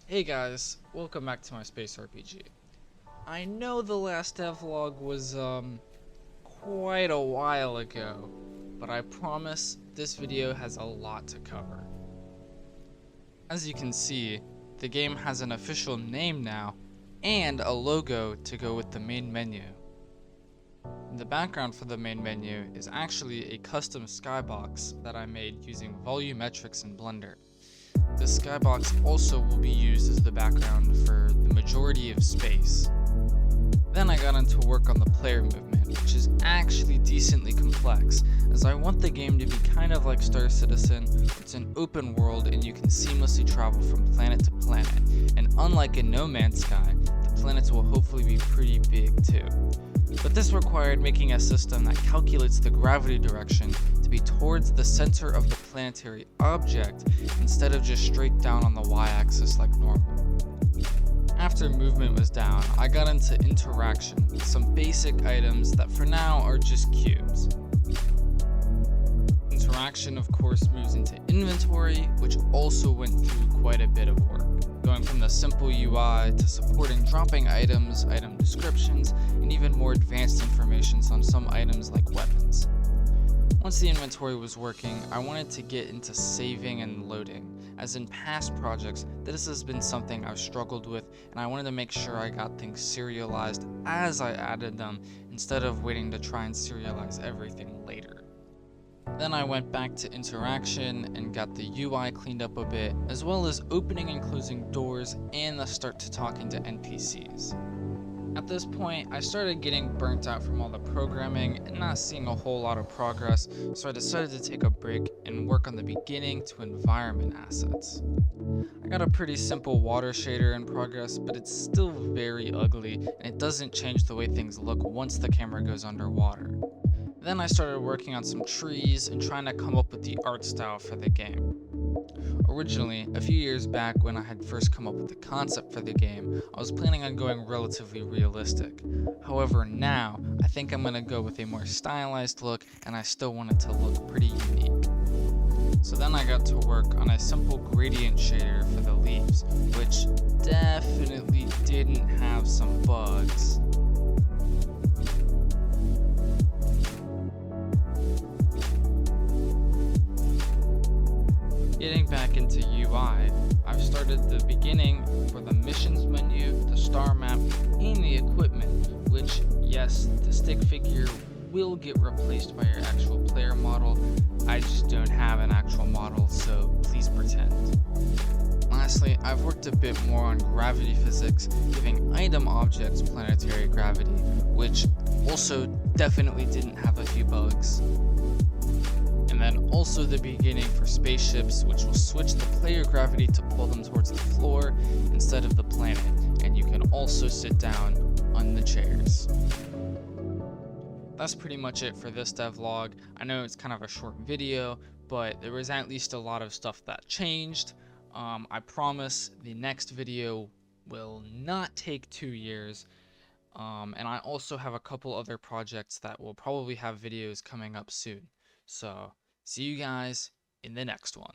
Hey guys, welcome back to my space RPG. I know the last devlog was quite a while ago, but I promise this video has a lot to cover. As you can see, the game has an official name now and a logo to go with the main menu. The background for the main menu is actually a custom skybox that I made using volumetrics in Blender. The skybox also will be used as the background for the majority of space. Then I got into work on the player movement, which is actually decently complex, as I want the game to be kind of like Star Citizen. It's an open world and you can seamlessly travel from planet to planet, and unlike in No Man's Sky, the planets will hopefully be pretty big too. But this required making a system that calculates the gravity direction to be towards the center of the planetary object instead of just straight down on the y-axis like normal. After movement was down, I got into interaction with some basic items that for now are just cubes. Interaction of course moves into inventory, which also went through quite a bit of work, going from the simple UI to supporting dropping items, item descriptions, and even more advanced information on some items like weapons. Once the inventory was working, I wanted to get into saving and loading, as in past projects, this has been something I've struggled with, and I wanted to make sure I got things serialized as I added them, instead of waiting to try and serialize everything later. Then I went back to interaction and got the UI cleaned up a bit, as well as opening and closing doors and the start to talking to NPCs. At this point, I started getting burnt out from all the programming and not seeing a whole lot of progress, so I decided to take a break and work on the beginning to environment assets. I got a pretty simple water shader in progress, but it's still very ugly and it doesn't change the way things look once the camera goes underwater. Then I started working on some trees and trying to come up with the art style for the game. Originally, a few years back when I had first come up with the concept for the game, I was planning on going relatively realistic. However, now, I think I'm going to go with a more stylized look, and I still want it to look pretty unique. So then I got to work on a simple gradient shader for the leaves, which definitely didn't have some bugs. Getting back into UI, I've started the beginning for the missions menu, the star map, and the equipment, which, yes, the stick figure will get replaced by your actual player model. I just don't have an actual model, so please pretend. Lastly, I've worked a bit more on gravity physics, giving item objects planetary gravity, which also definitely didn't have a few bugs. And then also the beginning for spaceships, which will switch the player gravity to pull them towards the floor instead of the planet, and you can also sit down on the chairs. That's pretty much it for this devlog. I know it's kind of a short video, but there was at least a lot of stuff that changed. I promise the next video will not take 2 years. And I also have a couple other projects that will probably have videos coming up soon. So, see you guys in the next one.